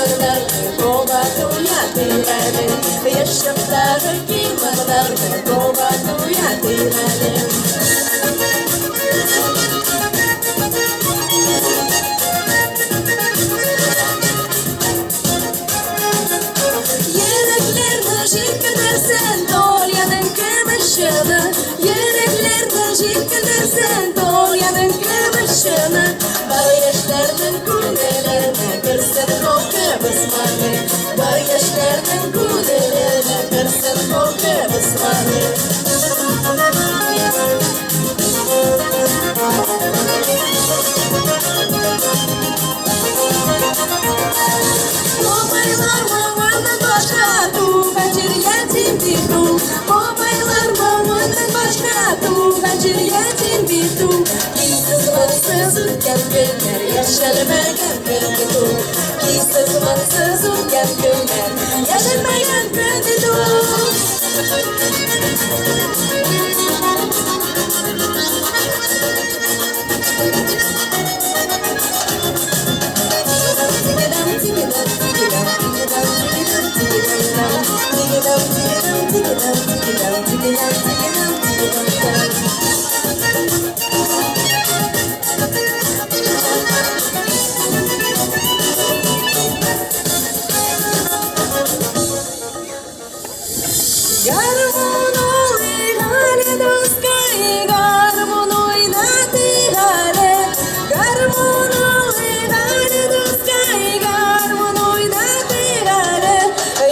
kıymalarını kovatuya direlim. Yaşıkları kıymalarını kovatuya direlim. Yüreklerine şıkkıdırsın Dolyanın kımışını. Yüreklerine şıkkıdırsın Dolyanın kımışını. Barışlarının kulelerine kırsın o kıvısmanı. Barışlarının kulelerine kırsın o kıvısmanı. Yaşanmayan kırdı Kısızmansız uyan günler Yaşanmayan kırdı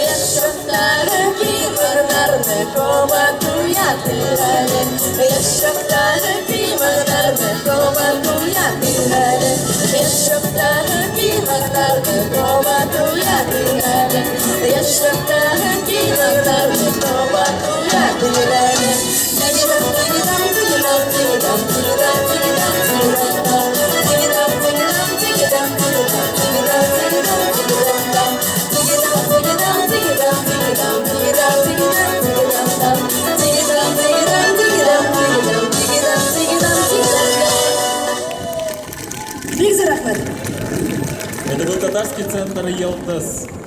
Yaşıkları kıymalarını kovatuya direlim. Yaşıkları kıymalarını kovatuya direlim. Yaşıkları kıymalarını kovatuya direlim. Это был татарский центр «Елтас».